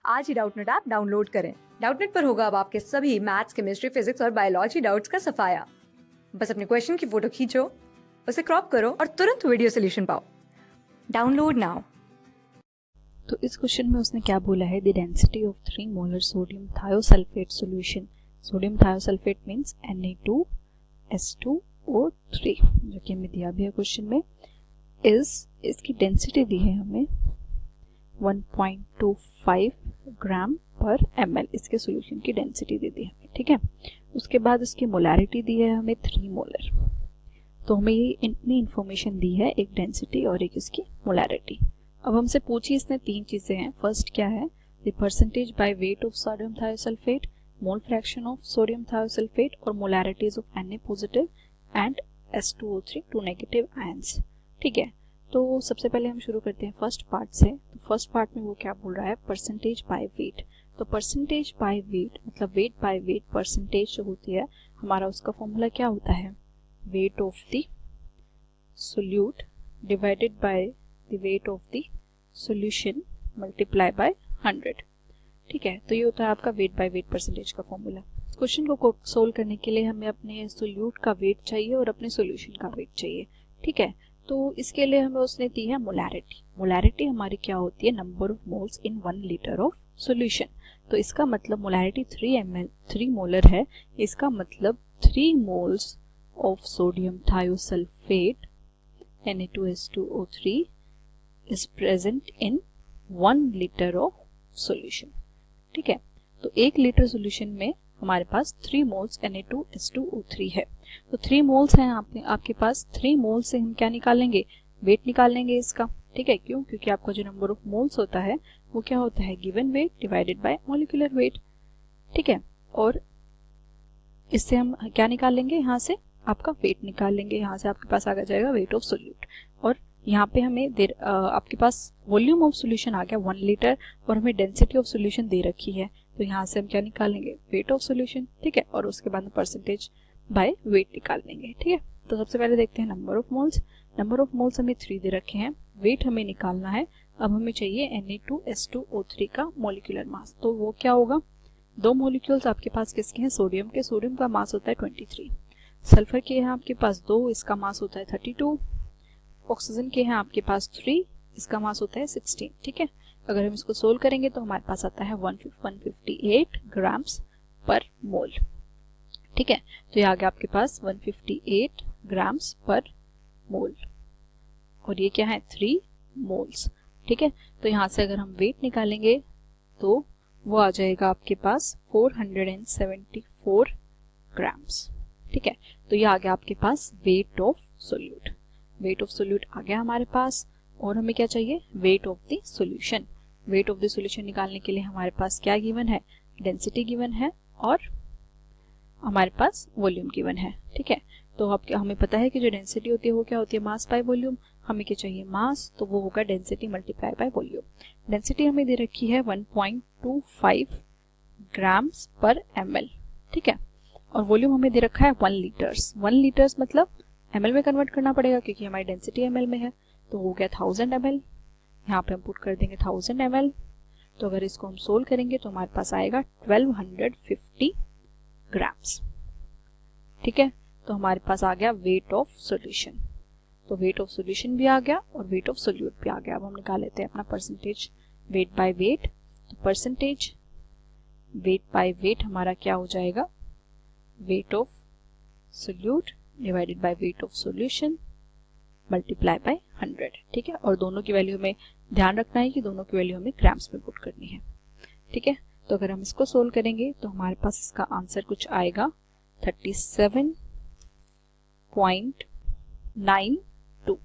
आज ही Doubtnut app download करें। Doubtnut पर होगा अब आपके सभी मैथ्स, केमिस्ट्री, फिजिक्स और बायोलॉजी डाउट्स का सफाया। बस अपने क्वेश्चन की फोटो खींचो, उसे क्रॉप करो और तुरंत वीडियो सोल्यूशन पाओ। Download now. तो इस क्वेश्चन में उसने क्या बोला है, the density of 3 molar sodium thiosulphate solution, sodium thiosulphate means Na2S2O3, जो कि हमें दिया भी है क्वेश्चन में, इसकी डेंसिटी दी है हमें 1.25 ग्राम पर ml, इसके सॉल्यूशन की डेंसिटी दे दी है हमें। ठीक है, उसके बाद इसकी मोलैरिटी दी है हमें 3 मोलर। तो हमें ये इतनी इंफॉर्मेशन दी है, एक डेंसिटी और एक इसकी मोलैरिटी। अब हमसे पूछी इसने 3 चीजें हैं। फर्स्ट क्या है, the percentage by weight of sodium thiosulphate, mole fraction of sodium thiosulphate और molarities of Na positive and S2O3 2 negative ions. ठीक है, तो सबसे पहले हम शुरू करते हैं फर्स्ट पार्ट से। तो फर्स्ट पार्ट में वो क्या बोल रहा है, परसेंटेज बाय वेट। तो परसेंटेज बाय वेट मतलब वेट बाय वेट, परसेंटेज जो होती है हमारा, उसका फॉर्मूला क्या होता है, wait of the solute divided by the wait of the solution multiply by 100। ठीक है, तो ये होता है आपका वेट बाय वेट परसेंटेज का फॉर्मूला। इस क्वेश्चन को सोल्व करने के लिए हमें अपने सोल्यूट का वेट चाहिए और अपने सॉल्यूशन का वेट चाहिए। ठीक है, तो इसके लिए हमें उसने दी है मोलैरिटी। मोलैरिटी हमारी क्या होती है, number of moles in 1 litre of solution. तो इसका मतलब मोलैरिटी 3 मोलर है, इसका मतलब 3 moles of sodium thiosulphate Na2S2O3 is present in 1 liter of solution। ठीक है, तो 1 लीटर सॉल्यूशन में हमारे पास 3 मोल्स Na2S2O3 है। तो 3 मोल्स हैं आपके पास, 3 मोल्स से हम क्या निकालेंगे, वेट निकाल लेंगे इसका। ठीक है, क्यों, क्योंकि आपका जो नंबर ऑफ मोल्स होता है वो क्या होता है, given weight divided by molecular weight. ठीक है, और इससे हम क्या निकाल लेंगे, यहाँ से आपका वेट निकाल लेंगे। यहाँ से आपके पास आ जाएगा वेट ऑफ सोल्यूट, और यहाँ पे हमें आपके पास वॉल्यूम ऑफ सॉल्यूशन आ गया 1 लीटर, और हमें डेंसिटी ऑफ सॉल्यूशन दे रखी है। तो यहाँ से हम क्या निकालेंगे, वेट ऑफ सॉल्यूशन। ठीक है, और उसके बाद परसेंटेज बाय वेट निकाल लेंगे। ठीक है, तो सबसे पहले देखते हैं number of moles. Number of moles हमें 3 दे रखे हैं, वेट हमें निकालना है। अब हमें चाहिए Na2S2O3 का मॉलिक्यूलर मास। तो वो क्या होगा, 2 मॉलिक्यूल्स आपके पास किसके हैं, सोडियम के। सोडियम का मास होता है 23, सल्फर के हैं आपके पास 2, इसका मास होता है 32, ऑक्सीजन के हैं आपके पास 3, इसका मास होता है 16। ठीक है, अगर हम इसको सोल्व करेंगे तो हमारे पास आता है 158 ग्राम्स पर मोल। ठीक है, तो ये आ गया आपके पास 158 ग्राम्स पर मोल, और ये क्या है, 3 मोल्स। ठीक है, तो यहाँ से अगर हम वेट निकालेंगे तो वो आ जाएगा आपके पास 474 ग्राम्स। ठीक है, तो ये आ गया आपके पास weight of solute. Weight of solute आ गया हमारे पास, और हमें क्या चाहिए, weight of the solution. Weight of the solution निकालने के लिए हमारे पास क्या गिवन है, डेंसिटी गिवन है और हमारे पास वॉल्यूम गिवन है। ठीक है, तो अब हमें पता है कि जो डेंसिटी होती है वो क्या होती है, मास बाय वॉल्यूम। हमें क्या चाहिए, मास, तो वो होगा density multiply by volume. Density हमें दे रखी है 1.25 ग्राम्स पर ml। ठीक है, और वॉल्यूम हमें दे रखा है 1 लीटर्स। 1 लीटर्स मतलब ml में कन्वर्ट करना पड़ेगा, क्योंकि हमारी डेंसिटी ml में है। तो हो गया 1000 ml, यहाँ पे हम पुट कर देंगे 1000 ml। तो अगर इसको हम सोल्व करेंगे तो हमारे पास आएगा 1250 ग्राम्स। ठीक है, तो हमारे पास आ गया वेट ऑफ सॉल्यूशन। तो वेट ऑफ सॉल्यूशन भी आ गया और वेट ऑफ सोल्यूट भी आ गया। अब हम निकाल लेते हैं अपना परसेंटेज वेट बाय वेट। तो परसेंटेज वेट बाय वेट हमारा क्या हो जाएगा, wait of solute divided by weight of solution multiply by 100। ठीक है, और दोनों की वैल्यू हमें ध्यान रखना है कि दोनों की वैल्यू हमें ग्राम्स में पुट करनी है। ठीक है, तो अगर हम इसको सोल्व करेंगे तो हमारे पास इसका आंसर कुछ आएगा 37.92।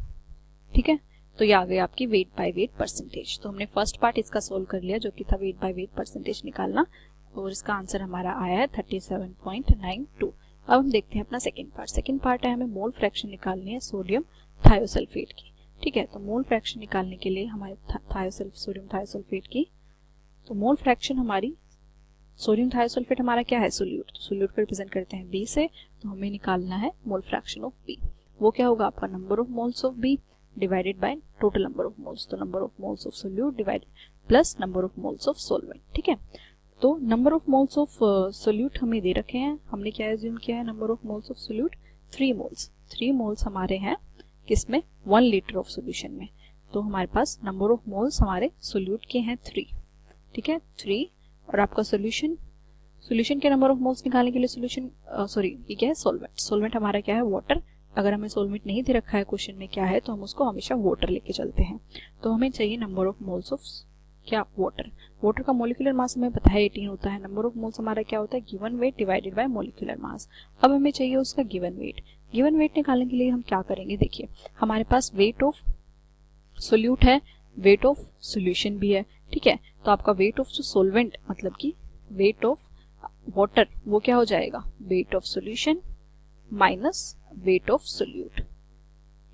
ठीक है, तो ये आ गई आपकी वेट बाय वेट परसेंटेज। तो हमने फर्स्ट पार्ट इसका सोल्व कर लिया, जो कि था वेट बाय वेट परसेंटेज निकालना, और इसका आंसर हमारा आया है 37.92। अब हम देखते हैं अपना सेकंड पार्ट। सेकंड पार्ट है, हमें मोल फ्रैक्शन निकालनी है सोडियम थायोसल्फेट की। ठीक है, तो मोल फ्रैक्शन निकालने के लिए हमारे सोडियम थायोसल्फेट की, तो मोल फ्रैक्शन हमारी, सोडियम थायोसल्फेट हमारा क्या है, सोल्यूट। तो सोल्यूट को रिप्रेजेंट करते हैं B से, तो हमें निकालना है मोल फ्रैक्शन ऑफ B। वो क्या होगा, आपका number of moles of B divided by total number of moles. तो number of moles of solute divided, plus number of moles of solvent. ठीक है, तो number of moles of solute हमें दे रखे हैं, हमने क्या एज्यूम किया है, number of moles of solute 3 moles. 3 moles हमारे हैं किसमें, 1 लीटर ऑफ सोल्यूशन में। तो हमारे पास नंबर ऑफ मोल्स हमारे सोल्यूट के हैं 3। ठीक है, 3। और आपका सोल्यूशन के नंबर ऑफ मोल्स निकालने के लिए सोल्यूशन ये क्या है, सॉल्वेंट। सॉल्वेंट हमारा क्या है, वाटर। अगर हमें सॉल्वेंट नहीं दे रखा है क्वेश्चन में क्या है, तो हम उसको हमेशा वाटर लेके चलते हैं। तो हमें चाहिए नंबर ऑफ मोल्स ऑफ क्या, वाटर। वाटर का मोलिकुलर मास हमें पता है 18 होता है। नंबर ऑफ मोल्स हमारा क्या होता है, given weight divided by molecular mass. अब हमें चाहिए उसका गिवन वेट। गिवन वेट निकालने के लिए हम क्या करेंगे, देखिए हमारे पास वेट ऑफ सोल्यूट है, वेट ऑफ सोल्यूशन भी है। ठीक है, तो आपका वेट ऑफ जो सोल्वेंट मतलब कि वेट ऑफ वाटर वो क्या हो जाएगा, weight of solution minus weight of solute,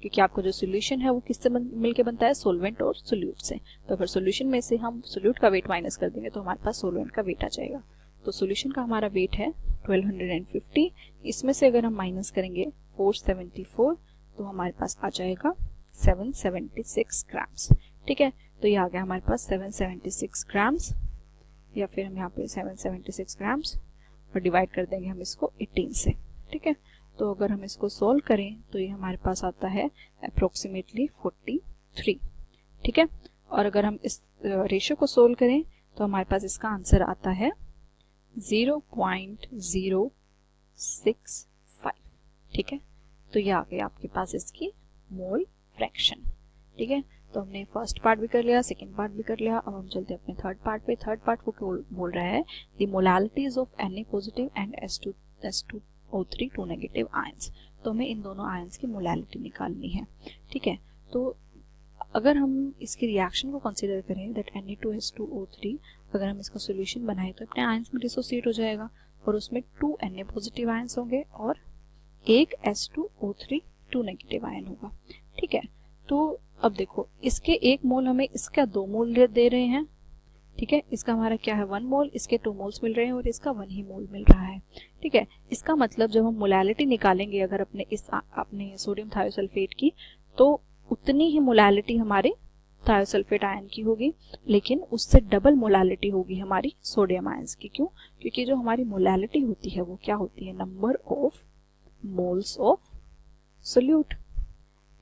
क्योंकि आपका जो सोल्यूशन है वो किससे मिलके बनता है, सोल्वेंट और सोल्यूट से। तो अगर सोल्यूशन में से हम सोल्यूट का वेट माइनस कर देंगे तो हमारे पास सोल्वेंट का वेट आ जाएगा। तो सोल्यूशन का हमारा वेट है 1250, इसमें से अगर हम माइनस करेंगे 474 तो हमारे पास आ जाएगा 776 ग्राम्स। ठीक है, तो ये आ गया हमारे पास 776 ग्राम्स, या फिर हम यहाँ पे 776 ग्राम्स और डिवाइड कर देंगे हम इसको 18 से। ठीक है, तो अगर हम इसको सोल्व करें तो ये हमारे पास आता है अप्रोक्सीमेटली 43। ठीक है, और अगर हम इस रेशियो को सोल्व करें तो हमारे पास इसका आंसर आता है 0.065। ठीक है, तो ये आ गई आपके पास इसकी मोल फ्रैक्शन। ठीक है, तो हमने फर्स्ट पार्ट भी कर लिया, सेकंड पार्ट भी कर लिया। अब हम चलते हैं अपने थर्ड पार्ट पे। थर्ड पार्ट को बोल रहा है the molalities of Na positive and S2O3 2 negative ions. तो हमें इन दोनों आयंस की मोलालिटी निकालनी है। ठीक है, तो अगर हम इसकी रिएक्शन को कंसीडर करें दैट Na2S2O3, अगर हम इसका सॉल्यूशन बनाए तो अपने आयंस में डिसोसिएट हो जाएगा और उसमें 2 Na पॉजिटिव आयंस होंगे और एक S2O3 2 नेगेटिव आयन होगा। ठीक है, तो अब देखो इसके 1 मोल हमें इसका 2 मोल दे रहे हैं। ठीक है, इसका हमारा क्या है 1 मोल, इसके 2 मोल्स मिल रहे हैं और इसका 1 ही मोल मिल रहा है। ठीक है, इसका मतलब जब हम मोलालिटी निकालेंगे अगर अपने सोडियम थायोसल्फेट की, तो उतनी ही मोलालिटी हमारे थायोसल्फेट आयन की होगी, लेकिन उससे डबल मोलालिटी होगी हमारी सोडियम आयंस की। क्यों, क्योंकि जो हमारी मोलालिटी होती है वो क्या होती है, number of moles of solute.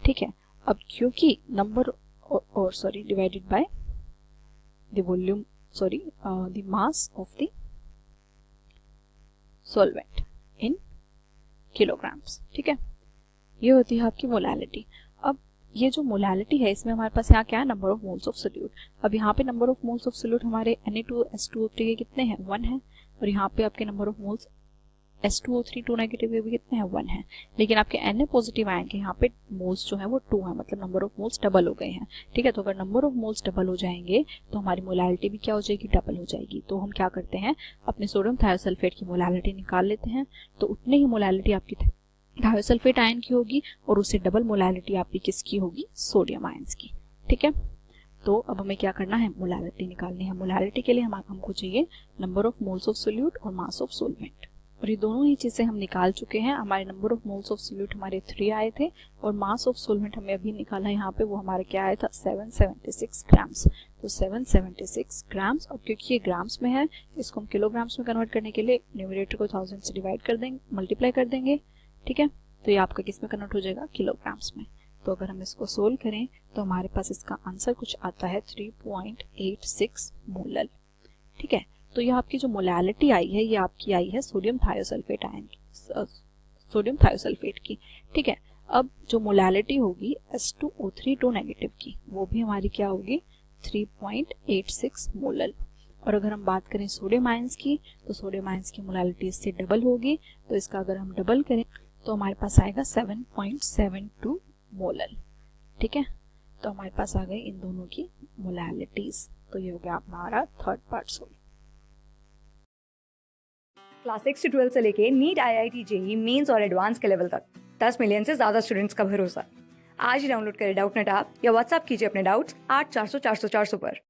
ठीक है, अब क्योंकि number divided by the volume the mass of the solvent in kilograms. ठीक है, ये होती है आपकी मोलालिटी। अब ये जो मोलालिटी है इसमें हमारे पास यहाँ क्या है, number of moles of solute. अब यहाँ पे number of moles of solute हमारे Na2S2O3 के कितने हैं, 1 है, और यहाँ पे आपके number of moles S2O3 2 negative भी कितने हैं, 1 है। लेकिन आपके Na पॉजिटिव आयन के यहाँ पे मोल्स जो है वो 2 है, मतलब नंबर ऑफ मोल्स डबल हो गए हैं। ठीक है, तो अगर नंबर ऑफ मोल्स डबल हो जाएंगे तो हमारी मोलालिटी भी क्या हो जाएगी, डबल हो जाएगी। तो हम क्या करते हैं, अपने सोडियम थायोसल्फेट की मोलालिटी निकाल लेते हैं, तो उतनी ही मोलालिटी आपकी थायोसल्फेट आयन की होगी और उससे डबल मोलालिटी आपकी किसकी होगी, सोडियम आयंस की। ठीक है, तो अब हमें क्या करना है, मोलालिटी निकालनी है। मोलालिटी के लिए हमको चाहिए number of moles of solute और मास ऑफ सॉल्वेंट, और ये दोनों ही चीजें हम निकाल चुके हैं। हमारे number of moles of solute हमारे 3 आए थे और मास ऑफ सॉल्वेंट हमें अभी निकाला है, यहाँ पे वो हमारा क्या आया था, 776 ग्राम्स। तो 776 ग्राम्स, और क्योंकि ये ग्राम्स में है इसको हम किलोग्राम्स में कन्वर्ट करने के लिए न्यूमरेटर को 1000 से डिवाइड कर देंगे, मल्टीप्लाई कर देंगे। ठीक है, तो ये आपका किस में कन्वर्ट हो जाएगा, किलोग्राम्स में। तो अगर हम इसको सोल्व करें तो हमारे पास इसका आंसर कुछ आता है 3.86 मोलल। ठीक है, तो ये आपकी जो मोलालिटी आई है ये आपकी आई है सोडियम थायोसल्फेट आयन की, सोडियम थायोसल्फेट की। ठीक है, अब जो मोलालिटी होगी S2O3 2 नेगेटिव की वो भी हमारी क्या होगी, 3.86 मोलल। और अगर हम बात करें सोडियम आयंस की, तो सोडियम आयंस की मोलालिटी इससे डबल होगी, तो इसका अगर हम डबल करें तो हमारे पास आएगा 7.72 मोलल। ठीक है, तो हमारे पास आ गई इन दोनों की मोलालिटीज। तो ये हो गया हमारा थर्ड पार्ट सोल्व। क्लास 6 से 12 से लेके नीट, IIT, JEE मेंस और एडवांस के लेवल तक 10 मिलियन से ज्यादा स्टूडेंट्स का भरोसा। आज ही डाउनलोड करें डाउटनेट ऐप या व्हाट्सएप कीजिए अपने डाउट्स 8400 400 400 पर।